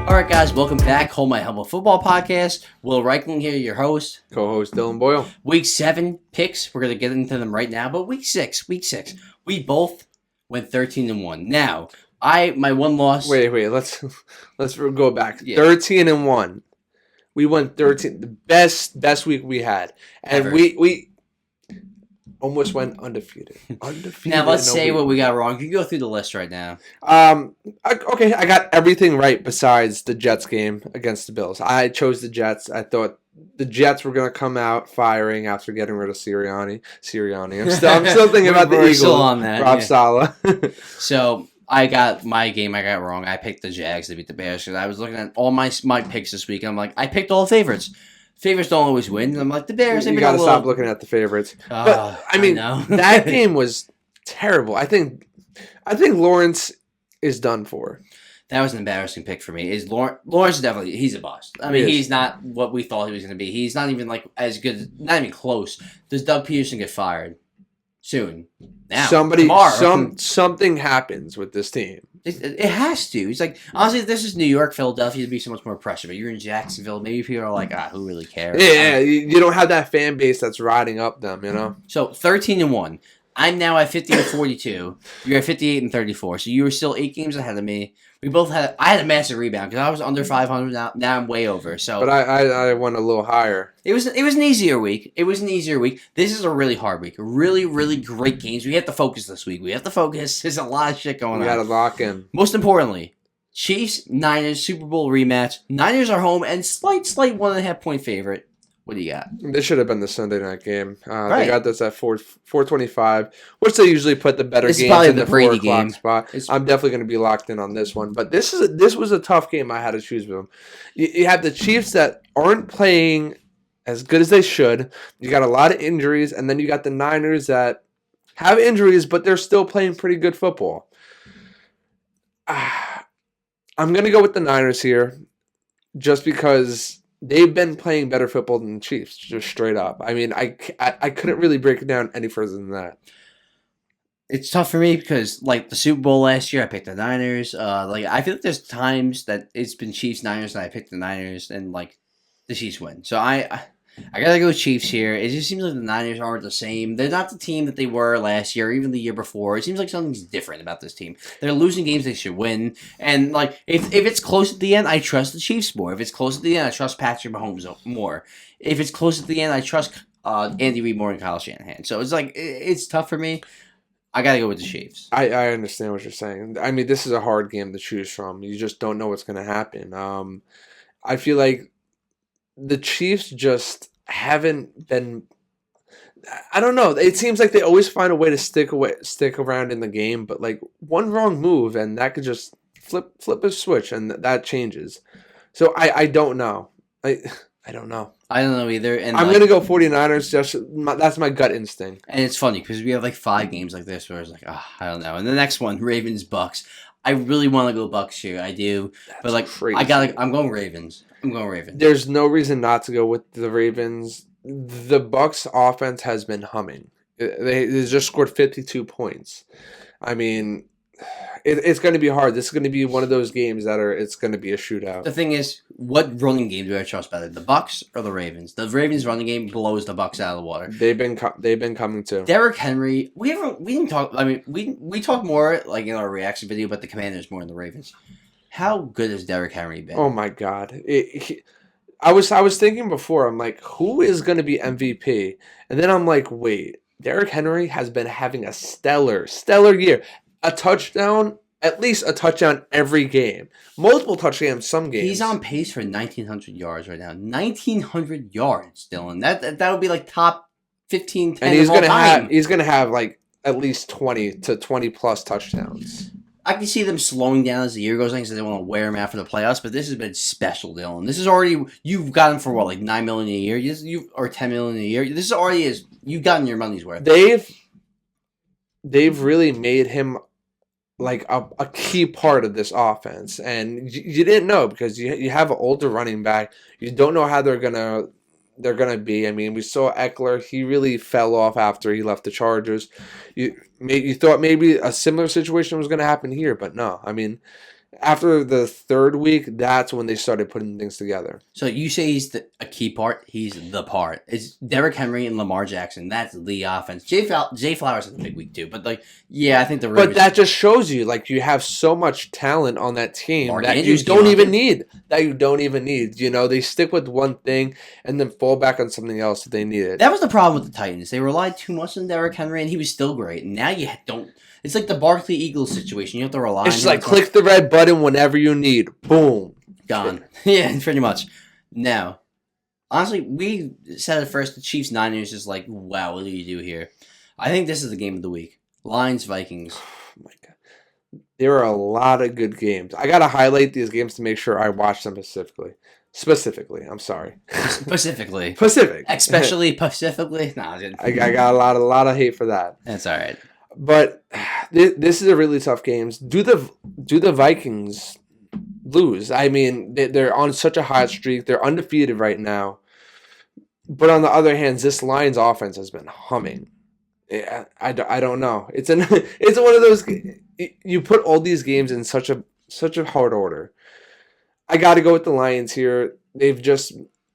All right, guys, welcome back. Hold My Helmet Football Podcast. Will Reichling here, your host. Co-host Dylan Boyle. Week 7 picks. We're going to get into them right now. But week 6. We both went 13-1. Now, my one loss. Wait. Let's go back. Yeah. 13-1. We went 13. The best week we had, and Ever. we almost went undefeated. Now, let's say what we got wrong. You can go through the list right now. Okay, I got everything right besides the Jets game against the Bills. I chose the Jets. I thought the Jets were going to come out firing after getting rid of Sirianni. I'm still thinking about the Eagles. Still on that, Rob yeah. Saleh. So, I got my game. I got wrong. I picked the Jags to beat the Bears because I was looking at all my picks this week. And I'm like, I picked all the favorites. Favorites don't always win. And I'm like, the Bears. You got to stop looking at the favorites. But I mean, that game was terrible. I think Lawrence is done for. That was an embarrassing pick for me. Lawrence is definitely, he's a bust. I mean, he's not what we thought he was going to be. He's not even like as good, not even close. Does Doug Peterson get fired soon? Now, tomorrow. Something happens with this team. It has to. It's like, honestly, if this is New York, Philadelphia, it'd be so much more pressure. But you're in Jacksonville. Maybe people are like, who really cares? Yeah, you don't have that fan base that's riding up them, you know? So, 13-1. I'm now at 50-42. You're at 58-34. So, you were still 8 games ahead of me. I had a massive rebound because I was under 500 now I'm way over. So, but I went a little higher. It was an easier week. This is a really hard week. Really, really great games. We have to focus this week. There's a lot of shit going on. We got to lock in. Most importantly, Chiefs, Niners, Super Bowl rematch. Niners are home and slight 1.5 point favorite. What do you got? This should have been the Sunday night game. Right. They got this at 4:25, which they usually put the better This is games probably in the the Brady 4 game. o'clock spot. I'm definitely going to be locked in on this one. But this was a tough game I had to choose with them. You have the Chiefs that aren't playing as good as they should. You got a lot of injuries, and then you got the Niners that have injuries, but they're still playing pretty good football. I'm going to go with the Niners here just because they've been playing better football than the Chiefs, just straight up. I mean, I couldn't really break it down any further than that. It's tough for me because, like, the Super Bowl last year, I picked the Niners. I feel like there's times that it's been Chiefs, Niners, and I picked the Niners, and, like, the Chiefs win. So I gotta go with Chiefs here. It just seems like the Niners aren't the same. They're not the team that they were last year, or even the year before. It seems like something's different about this team. They're losing games they should win. And, like, if it's close at the end, I trust the Chiefs more. If it's close at the end, I trust Patrick Mahomes more. If it's close at the end, I trust Andy Reid more and Kyle Shanahan. So it's like, it's tough for me. I gotta go with the Chiefs. I understand what you're saying. I mean, this is a hard game to choose from. You just don't know what's going to happen. I feel like the Chiefs just haven't been. I don't know. It seems like they always find a way to stick around in the game, but like one wrong move and that could just flip a switch and that changes. So I don't know. I don't know. I don't know either. And I'm gonna go 49ers. That's my gut instinct. And it's funny because we have like 5 games like this where it's like, I don't know. And the next one, Ravens Bucs. I really want to go Bucs here. I do, but like crazy. I'm going Ravens. There's no reason not to go with the Ravens. The Bucs offense has been humming. They just scored 52 points. I mean, it's going to be hard. This is going to be one of those games it's going to be a shootout. The thing is, what running game do I trust better, the Bucs or the Ravens? The Ravens running game blows the Bucs out of the water. They've been coming too. Derrick Henry, we didn't talk. I mean, we talked more like in our reaction video, but the Commanders more than the Ravens. How good has Derrick Henry been? Oh my God! I was thinking before. I'm like, who is going to be MVP? And then I'm like, wait, Derrick Henry has been having a stellar year. At least a touchdown every game. Multiple touchdowns some games. He's on pace for 1,900 yards right now. 1,900 yards, Dylan. That would be like top 15, 10 and he's gonna time. have like at least 20 to 20 plus touchdowns. I can see them slowing down as the year goes on because they want to wear him out for the playoffs. But this has been special, Dylan. This is already you've got him for what, like $9 million a year, or $10 million a year. This is already you've gotten your money's worth. They've really made him like a key part of this offense, and you didn't know because you have an older running back. You don't know how they're gonna be. I mean, we saw Eckler; he really fell off after he left the Chargers. You thought maybe a similar situation was gonna happen here, but no. I mean, After the third week, that's when they started putting things together. So you say he's a key part. He's the part. It's Derrick Henry and Lamar Jackson. That's the offense. Jay Flowers has a big week too. But I think the. But that just shows you, you have so much talent on that team Mark that Andrews you don't even need. They stick with one thing and then fall back on something else if they need it. That was the problem with the Titans. They relied too much on Derrick Henry, and he was still great. And now you don't. It's like the Barkley Eagles situation. You have to rely on him. It's just click the red button whenever you need. Boom. Gone. Yeah, pretty much. Now, honestly, we said at first the Chiefs-Niners is wow, what do you do here? I think this is the game of the week. Lions-Vikings. Oh, my God. There are a lot of good games. I got to highlight these games to make sure I watch them specifically. I'm sorry. Specifically. Pacific. Especially specifically. No, I got a lot of hate for that. That's all right. But this is a really tough game. Do the Vikings lose? I mean, they're on such a hot streak. They're undefeated right now. But on the other hand, this Lions offense has been humming. I don't know. It's one of those. You put all these games in such a hard order. I got to go with the Lions here. They've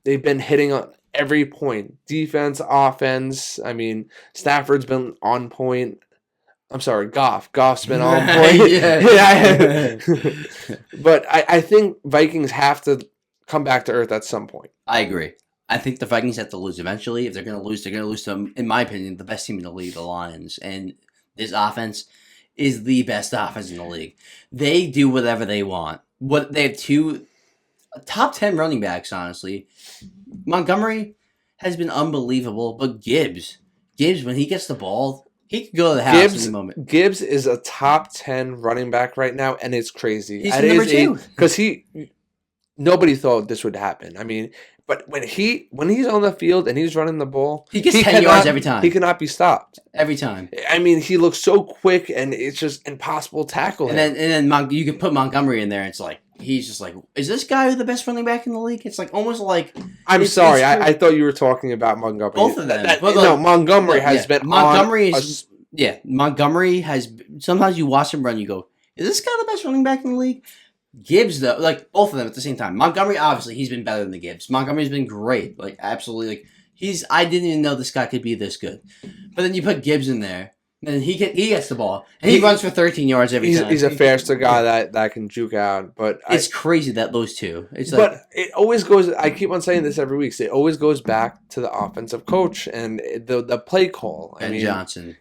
been hitting on every point. Defense, offense. I mean, Stafford's been on point. I'm sorry, Goff. Goff's been on point. Yeah. But I think Vikings have to come back to earth at some point. I agree. I think the Vikings have to lose eventually. If they're going to lose, they're going to lose to, in my opinion, the best team in the league, the Lions. And this offense is the best offense in the league. They do whatever they want. They have two top 10 running backs, honestly. Montgomery has been unbelievable, but Gibbs, when he gets the ball, he could go to the house in a moment. Gibbs is a top 10 running back right now, and it's crazy. He's number 2. Because nobody thought this would happen. I mean, but when he's on the field and he's running the ball, he gets 10 yards every time. He cannot be stopped. Every time. I mean, he looks so quick, and it's just impossible to tackle him. And then you can put Montgomery in there, and it's he's just is this guy the best running back in the league? It's almost like... I'm sorry, I thought you were talking about Montgomery. Both of them. No, Montgomery has been Montgomery has... Sometimes you watch him run, you go, is this guy the best running back in the league? Gibbs, though, both of them at the same time. Montgomery, obviously, he's been better than the Gibbs. Montgomery's been great. Absolutely. I didn't even know this guy could be this good. But then you put Gibbs in there, and he gets the ball, and he runs for 13 yards every time. He's a faster guy that can juke out. But it's crazy that those two. But it always goes. I keep on saying this every week. It always goes back to the offensive coach and the play call. Ben Johnson.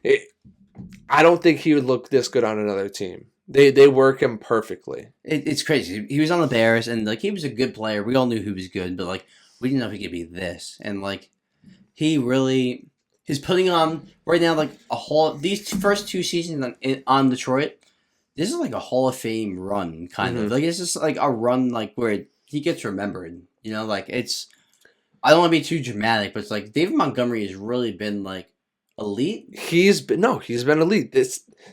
I don't think he would look this good on another team. They work him perfectly. It's crazy. He was on the Bears, and he was a good player. We all knew he was good, but we didn't know he could be this. And he really is putting on right now a whole. These first 2 seasons on Detroit, this is a Hall of Fame run kind of. It's just a run where he gets remembered. It's. I don't want to be too dramatic, but it's David Montgomery has really been elite. He's been elite.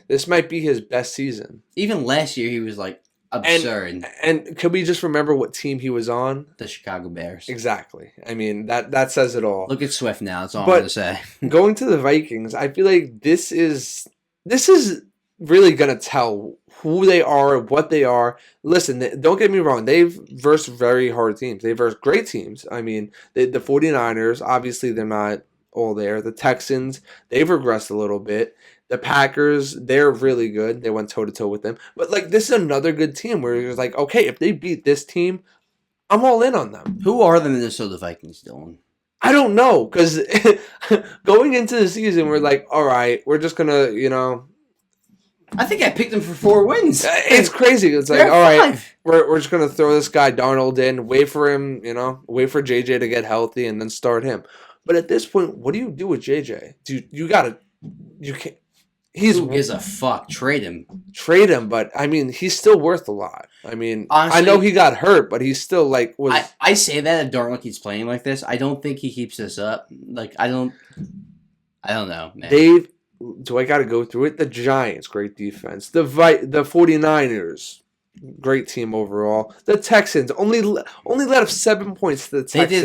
This might be his best season. Even last year, he was absurd. And could we just remember what team he was on? The Chicago Bears. Exactly. I mean, that says it all. Look at Swift now. That's all I'm going to say. Going to the Vikings, I feel like this is really going to tell who they are, what they are. Listen, don't get me wrong. They've versed very hard teams. They've versed great teams. I mean, the 49ers, obviously they're not all there. The Texans, they've regressed a little bit. The Packers, they're really good. They went toe-to-toe with them. But, this is another good team where you're okay, if they beat this team, I'm all in on them. Who are the Minnesota Vikings, Dylan? I don't know, because going into the season, we're all right, we're just going to, I think I picked them for 4 wins. It's crazy. It's all right, we're just going to throw this guy Darnold in, wait for him, wait for JJ to get healthy, and then start him. But at this point, what do you do with JJ? You can't. Who gives a fuck? Trade him. Trade him, but I mean, he's still worth a lot. I mean, honestly, I know he got hurt, but he's still was. I say that if Darnold keeps playing like this, I don't think he keeps this up. I don't know, man. Do I got to go through it? The Giants, great defense. The 49ers, great team overall. The Texans only let up 7 points to the Texans.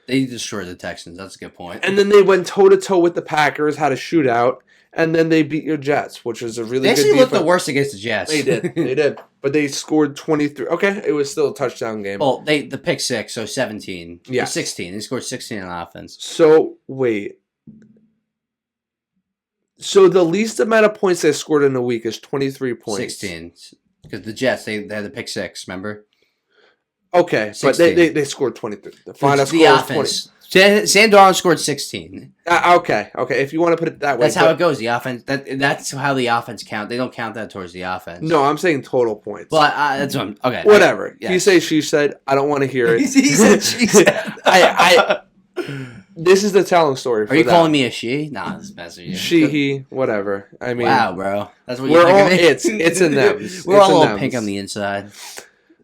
They destroyed the Texans. That's a good point. And then they went toe-to-toe with the Packers, had a shootout, and then they beat your Jets, which was a really good defense. They actually looked the worst against the Jets. They did. but they scored 23. Okay, it was still a touchdown game. Well, the pick six, so 17. Yeah. 16. They scored 16 on offense. So, wait. So the least amount of points they scored in a week is 23 points. 16. Because the Jets, they had the pick six, remember? Okay, 16. but they scored 23. The final the score offense. was 20. Sam Darnold scored 16. Okay. If you want to put it that way. That's how it goes. The offense. That's how the offense count. They don't count that towards the offense. No, I'm saying total points. But that's what I'm... Okay. Whatever. Yes. He say, she said. I don't want to hear it. He said, she said. This is the telling story. Are you calling me a she? Nah, this is messing with you. She, he, whatever. I mean, wow, bro. That's what we're you're all. thinking. It's in them. We're all a little pink on the inside.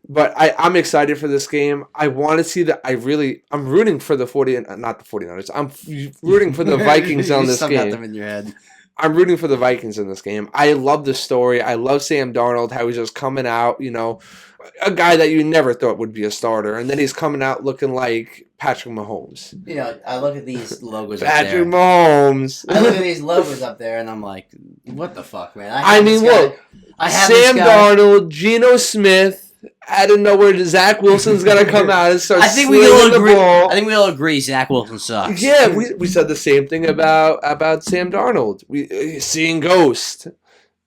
But I'm excited for this game. I want to see that. I'm rooting for the 49ers, not the 49ers. I'm rooting for the Vikings on this game. You got them in your head. I'm rooting for the Vikings in this game. I love the story. I love Sam Darnold, how he's just coming out, a guy that you never thought would be a starter. And then he's coming out looking like Patrick Mahomes. I look at these logos Patrick up there. Mahomes. I look at these logos up there, and I'm like, what the fuck, man? Look. Sam Darnold, Geno Smith. Out of nowhere, Zach Wilson's gonna come out and start slinging the ball. I think we all agree Zach Wilson sucks. Yeah, we said the same thing about Sam Darnold. Seeing ghost.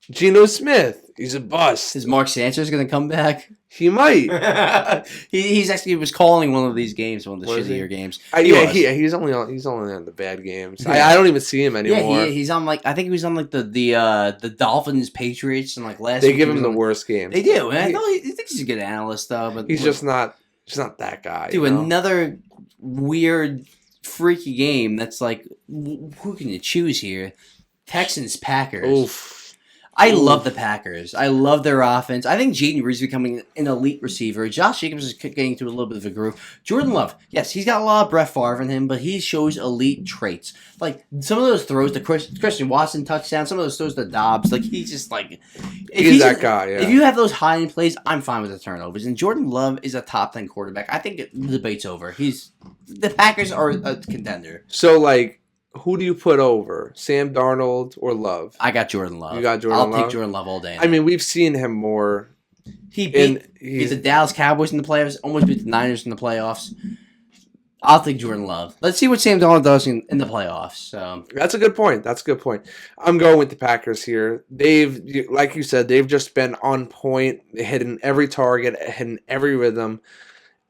Geno Smith, he's a bust. Is Mark Sanchez gonna come back? He might. he was calling one of these games, one of the shittier games. He's only on the bad games. Yeah. I don't even see him anymore. Yeah, he's on I think he was on the Dolphins Patriots and last. They give him the worst games. They do. And I think he's a good analyst though, but he's just not that guy. Dude, another weird, freaky game. That's like, who can you choose here? Texans Packers. Oof. I love the Packers. I love their offense. I think Jaden Reed's becoming an elite receiver. Josh Jacobs is getting into a little bit of a groove. Jordan Love, yes, he's got a lot of Brett Favre in him, but he shows elite traits. Like, some of those throws, the Christian Watson touchdown, some of those throws to Dobbs, like, he's just like... He's that guy, yeah. If you have those high-end plays, I'm fine with the turnovers. And Jordan Love is a top 10 quarterback. I think the debate's over. The Packers are a contender. So, who do you put over, Sam Darnold or Love? I got Jordan Love. You got Jordan Love? I'll take Jordan Love all day. I mean, we've seen him more. He beat the Dallas Cowboys in the playoffs, almost beat the Niners in the playoffs. I'll take Jordan Love. Let's see what Sam Darnold does in the playoffs. So. That's a good point. I'm going with the Packers here. They've, like you said, they've just been on point, hitting every target, hitting every rhythm.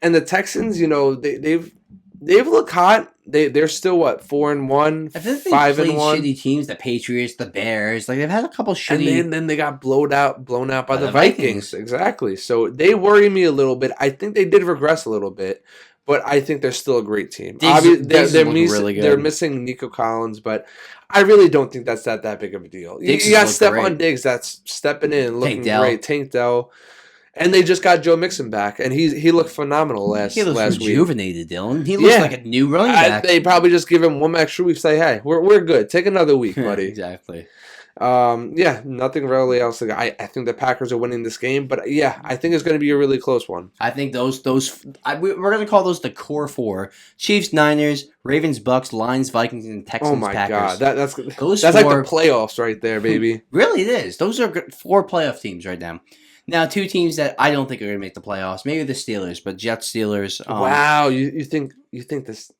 And the Texans, they've looked hot. They're still 4-1, 5-1. I think they played shitty teams, the Patriots, the Bears. Like, they've had a couple shitty. And then they got blown out by the Vikings. Exactly. So they worry me a little bit. I think they did regress a little bit, but I think they're still a great team. Really good. They're missing Nico Collins, but I really don't think that's that big of a deal. You got Stephon Diggs that's stepping in, looking great. Tank Dell. And they just got Joe Mixon back, and he looked phenomenal last week. He looks rejuvenated, Dylan. He looks like a new running back. They probably just give him one extra week. Say, hey, we're good. Take another week, buddy. Exactly. Nothing really else. I think the Packers are winning this game, but I think it's going to be a really close one. I think we're going to call those the core four: Chiefs, Niners, Ravens, Bucs, Lions, Vikings, and Texans. Oh my Packers. God, that's like the playoffs right there, baby. Really, it is. Those are four playoff teams right now. Now, two teams that I don't think are going to make the playoffs. Maybe the Steelers, but Jets, Steelers. Wow, you think the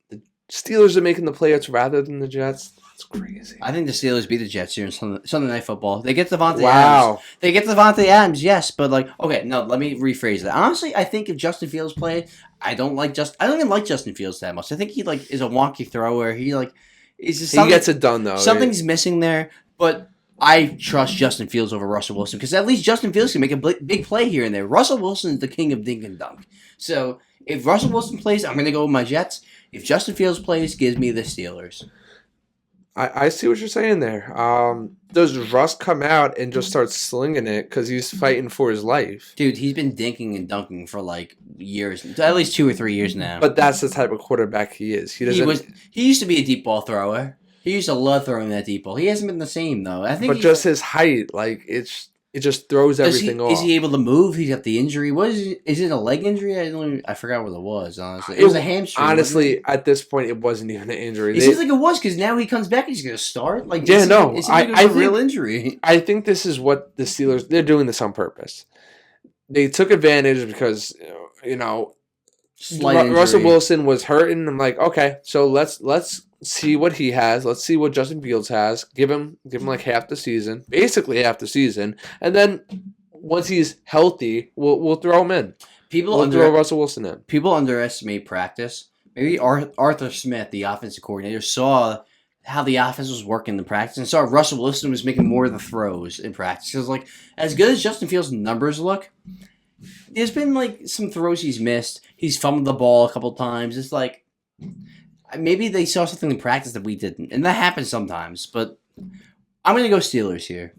Steelers are making the playoffs rather than the Jets? That's crazy. I think the Steelers beat the Jets here in Sunday Night Football. They get Devontae Adams. They get Devontae Adams, yes, but let me rephrase that. Honestly, I think if Justin Fields played, I don't even like Justin Fields that much. I think he is a wonky thrower. He gets it done though. Something's missing there, but I trust Justin Fields over Russell Wilson because at least Justin Fields can make a big play here and there. Russell Wilson is the king of dink and dunk. So if Russell Wilson plays, I'm going to go with my Jets. If Justin Fields plays, gives me the Steelers. I see what you're saying there. Does Russ come out and just start slinging it because he's fighting for his life? Dude, he's been dinking and dunking for years, at least 2 or 3 years now. But that's the type of quarterback he is. He used to be a deep ball thrower. He used to love throwing that deep ball. He hasn't been the same though. I think, but just his height, it just throws everything off. Is he able to move? He's got the injury. Is it a leg injury? I forgot what it was. Honestly, it was a hamstring. Honestly, at this point, it wasn't even an injury. It seems like it was because now he comes back and he's going to start. It seems like a real injury. I think this is what the Steelers. They're doing this on purpose. they took advantage because Slight Russell injury. Wilson was hurting. I'm like, okay, so let's see what he has. Let's see what Justin Fields has. Give him like half the season, basically half the season, and then once he's healthy, we'll throw him in. We'll throw Russell Wilson in. People underestimate practice. Maybe Arthur Smith, the offensive coordinator, saw how the offense was working in the practice and saw Russell Wilson was making more of the throws in practice. Because, like, as good as Justin Fields' numbers look, there's been, like, some throws he's missed. He's fumbled the ball a couple times. It's like, maybe they saw something in practice that we didn't. And that happens sometimes. But I'm going to go Steelers here.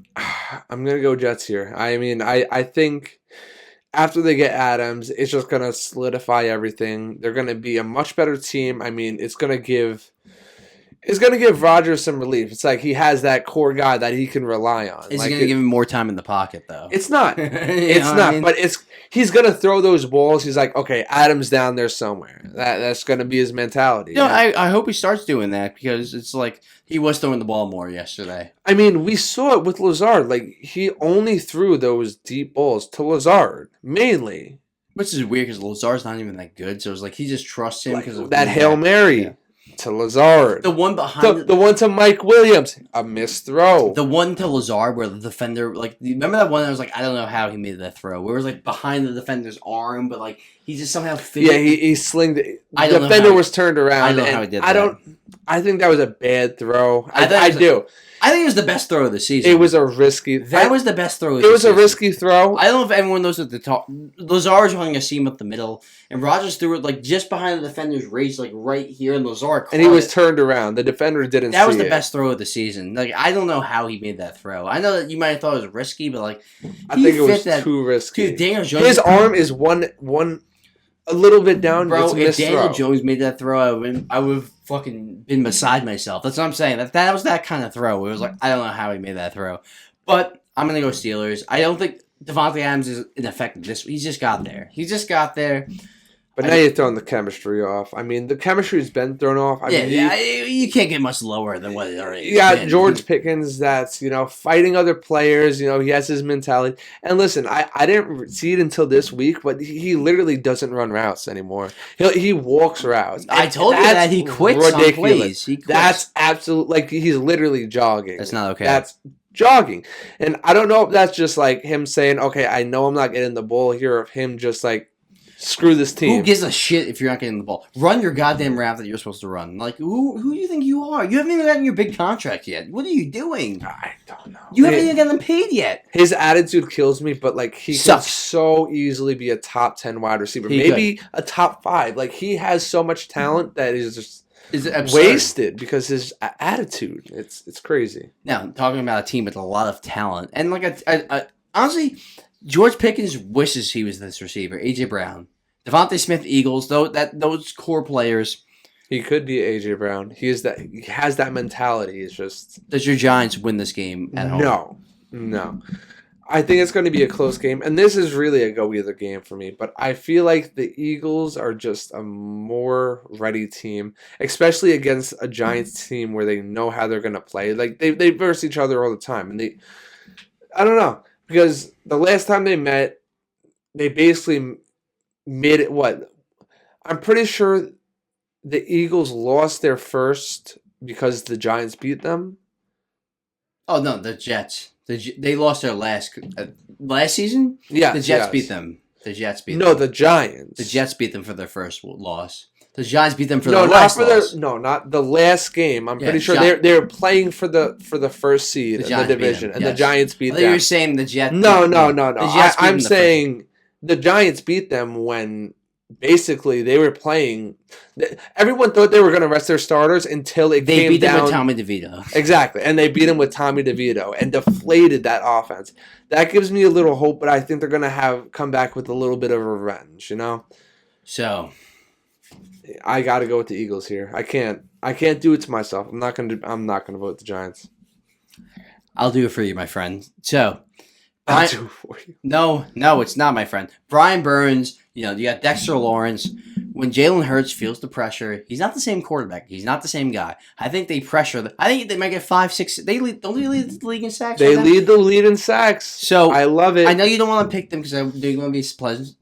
I'm going to go Jets here. I mean, I think after they get Adams, it's just going to solidify everything. They're going to be a much better team. I mean, it's going to give Rodgers some relief. It's like he has that core guy that he can rely on. Is he going to give him more time in the pocket, though? It's not. It's not. I mean? But he's going to throw those balls. He's like, okay, Adam's down there somewhere. That's going to be his mentality. I hope he starts doing that because it's like he was throwing the ball more yesterday. I mean, we saw it with Lazard. Like, he only threw those deep balls to Lazard, mainly. Which is weird because Lazard's not even that good. So it's like he just trusts him because of that Hail Mary. Yeah. To Lazard. The one behind the one to Mike Williams. A missed throw. The one to Lazard where the defender, like, remember that one that was like, I don't know how he made that throw. Where it was like behind the defender's arm, but like he just somehow fit it. He slinged it. The defender was turned around. I don't know how he did that. I think that was a bad throw. I do. I think it was the best throw of the season. It was a risky. That was the best throw of the season. It was a risky throw. I don't know if everyone knows what the top. Lazard's running a seam up the middle, and Rodgers threw it like just behind the defender's reach, like right here, and Lazard caught and he was turned around. The defender didn't. That was the best throw of the season. Like, I don't know how he made that throw. I know that you might have thought it was risky, but like I think it was too risky. Dude, Daniel Jones. His arm is one a little bit down. Bro, if Daniel Jones made that throw, I would have fucking been beside myself. That's what I'm saying. That was that kind of throw. It was like, I don't know how he made that throw. But I'm going to go Steelers. I don't think Devontae Adams is ineffective this week. He just got there. But now you're throwing the chemistry off. I mean, the chemistry's been thrown off. I mean, you can't get much lower than what it already is. You got George Pickens that's, fighting other players. He has his mentality. And listen, I didn't see it until this week, but he literally doesn't run routes anymore. He walks routes. I told you that he quits ridiculous. On plays. He quits. That's absolute, like, he's literally jogging. That's not okay. That's jogging. And I don't know if that's just like him saying, okay, I know I'm not getting the ball here, or him just like, screw this team. Who gives a shit if you're not getting the ball? Run your goddamn route that you're supposed to run. Like, who do you think you are? You haven't even gotten your big contract yet. What are you doing? I don't know. You haven't even gotten paid yet. His attitude kills me, but like he could so easily be a top 10 wide receiver. Maybe a top 5. Like, he has so much talent that is just wasted because his attitude. It's crazy. Now, talking about a team with a lot of talent, and like honestly, George Pickens wishes he was this receiver. A.J. Brown. Devontae Smith, Eagles, those core players. He could be A.J. Brown. He has that mentality. It's just... Does your Giants win this game at home? No. I think it's going to be a close game. And this is really a go-either game for me. But I feel like the Eagles are just a more ready team, especially against a Giants team where they know how they're going to play. Like, they verse each other all the time. And I don't know. Because the last time they met, they basically made it what? I'm pretty sure the Eagles lost their first because the Giants beat them. Oh, no, the Jets. They lost their last season? Yeah. The Jets beat them. The Jets beat them. No, the Giants. The Jets beat them for their first loss. The Giants beat them for their last loss. Not the last game. I'm pretty sure they're playing for the first seed in the division, and the Giants beat them. You're saying the Jets? No. I'm saying the Giants beat them when basically they were playing. Everyone thought they were going to rest their starters until they beat them with Tommy DeVito. Exactly, and they beat them with Tommy DeVito and deflated that offense. That gives me a little hope, but I think they're going to come back with a little bit of revenge. So. I got to go with the Eagles here. I can't do it to myself. I'm not going to vote the Giants. I'll do it for you, my friend. So, I'll do it for you. No, it's not, my friend. Brian Burns, you got Dexter Lawrence. when Jalen Hurts feels the pressure, he's not the same quarterback. He's not the same guy. I think they pressure. I think they might get 5, 6. Don't they lead the league in sacks? They lead the lead in sacks. So I love it. I know you don't want to pick them because they're going to be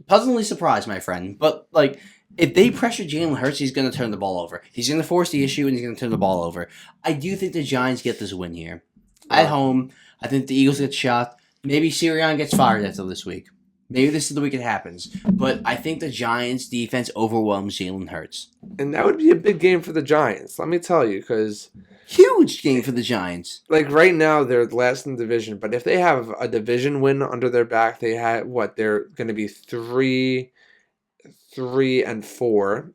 pleasantly surprised, my friend. But like, if they pressure Jalen Hurts, he's going to turn the ball over. He's going to force the issue, and he's going to turn the ball over. I do think the Giants get this win here at home. I think the Eagles get shot. Maybe Sirianni gets fired after this week. Maybe this is the week it happens. But I think the Giants' defense overwhelms Jalen Hurts. And that would be a big game for the Giants, let me tell you, because... Huge game for the Giants. Like, right now, they're last in the division. But if they have a division win under their back, they had, they're going to be 3-4.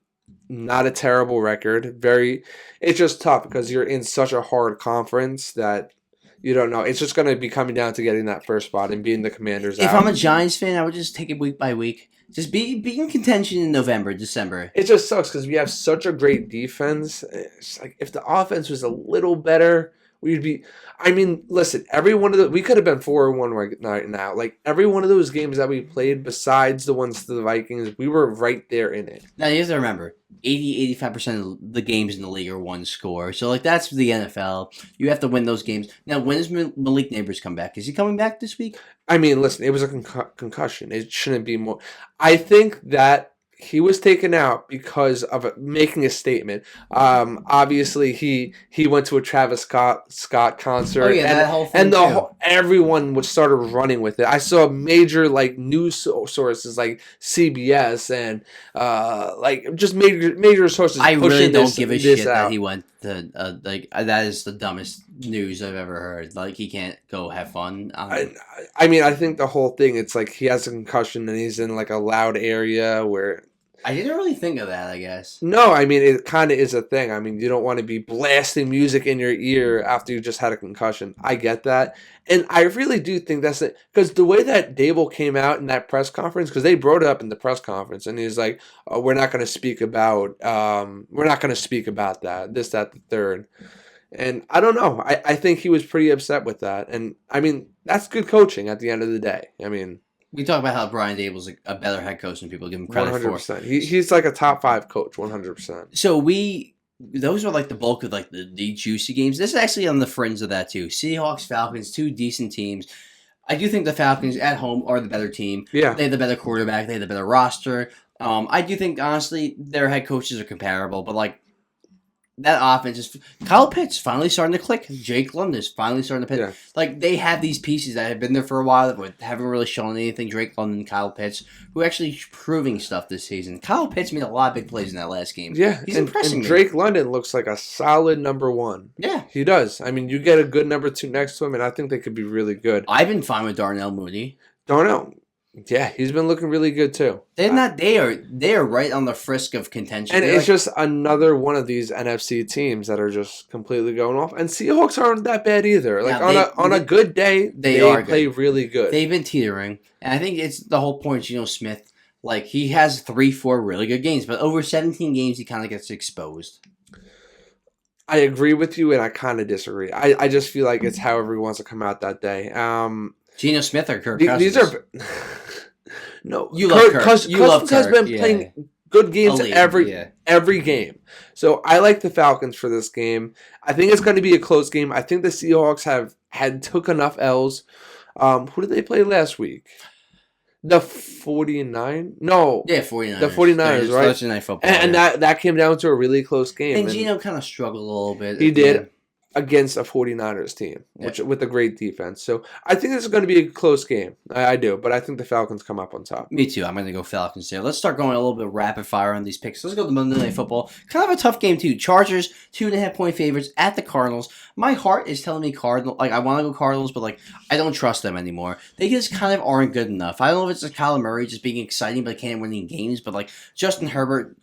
Not a terrible record. It's just tough because you're in such a hard conference that... You don't know. It's just going to be coming down to getting that first spot and being the Commanders out. If I'm a Giants fan, I would just take it week by week. Just be in contention in November, December. It just sucks because we have such a great defense. It's like if the offense was a little better, we'd be... I mean, listen, every one of the... We could have been 4-1 right now. Like, every one of those games that we played, besides the ones to the Vikings, we were right there in it. Now, you have to remember, 80-85% of the games in the league are one score. So, like, that's the NFL. You have to win those games. Now, when does Malik Neighbors come back? Is he coming back this week? I mean, listen, it was a concussion. It shouldn't be more. I think that he was taken out because of making a statement. Obviously, he went to a Travis Scott concert. Oh, yeah, that whole thing, everyone started running with it. I saw major news sources like CBS and just major sources. I really don't give a shit out. that he went to that is the dumbest news I've ever heard. Like, he can't go have fun. I mean, I think the whole thing. It's like he has a concussion and he's in a loud area where. I didn't really think of that, I guess. No, I mean, it kind of is a thing. I mean, you don't want to be blasting music in your ear after you just had a concussion. I get that. And I really do think that's it. Because the way that Dable came out in that press conference, because they brought it up in the press conference, and he's like, oh, we're not going to speak about that, this, that, the third. And I don't know. I think he was pretty upset with that. And, I mean, that's good coaching at the end of the day. I mean... We talk about how Brian Dable's a better head coach than people give him credit 100%. for. He's like a top 5 coach, 100%. So those are the bulk of the juicy games. This is actually on the fringe of that too. Seahawks, Falcons, 2 decent teams. I do think the Falcons at home are the better team. Yeah. They have the better quarterback. They have the better roster. I do think, honestly, their head coaches are comparable, but that offense is... Kyle Pitts finally starting to click. Jake London is finally starting to pitch. Yeah. They have these pieces that have been there for a while that haven't really shown anything. Drake London, Kyle Pitts, who are actually proving stuff this season. Kyle Pitts made a lot of big plays in that last game. Yeah, he's impressing and me. Drake London looks like a solid number 1. Yeah. He does. I mean, you get a good number 2 next to him, and I think they could be really good. I've been fine with Darnell Mooney. Darnell... Yeah, he's been looking really good too. They are right on the frisk of contention. And it's just another one of these NFC teams that are just completely going off. And Seahawks aren't that bad either. On a good day, they play really good. They've been teetering. And I think it's the whole point, Geno Smith, he has 3-4 really good games, but over 17 games he kind of gets exposed. I agree with you, and I kind of disagree. I just feel like it's however he wants to come out that day. Geno Smith or Kirk Cousins? These are... No, you love Kirk. Cousins has been playing good games every game. So I like the Falcons for this game. I think it's going to be a close game. I think the Seahawks took enough L's. Who did they play last week? The 49? No. Yeah, 49ers. The 49ers, right? Thursday Night Football. And that came down to a really close game. And Geno kind of struggled a little bit. He did. Against a 49ers team, with a great defense. So I think this is going to be a close game. I do, but I think the Falcons come up on top. Me too. I'm going to go Falcons here. Let's start going a little bit rapid fire on these picks. Let's go to Monday Night Football. Kind of a tough game too. Chargers, 2.5-point favorites at the Cardinals. My heart is telling me Cardinals. I want to go Cardinals, but I don't trust them anymore. They just kind of aren't good enough. I don't know if it's just Kyler Murray just being exciting but can't win any games, but Justin Herbert,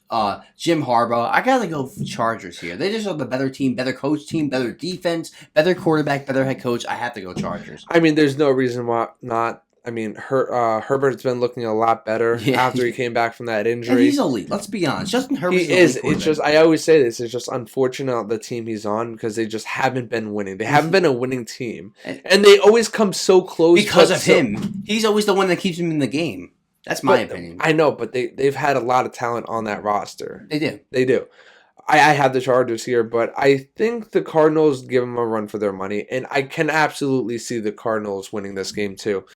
Jim Harbaugh, I got to go Chargers here. They just are the better team, better coach team, better defense, better quarterback, better head coach. I have to go Chargers. I mean, there's no reason why not. I mean, Herbert's been looking a lot better after he came back from that injury. And he's elite. Let's be honest. Justin Herbert is. It's just, I always say this. It's just unfortunate the team he's on because they just haven't been winning. They haven't been a winning team, and they always come so close because of him. He's always the one that keeps him in the game. That's my But opinion. I know, but they've had a lot of talent on that roster. They do. They do. I have the Chargers here, but I think the Cardinals give them a run for their money, and I can absolutely see the Cardinals winning this game too.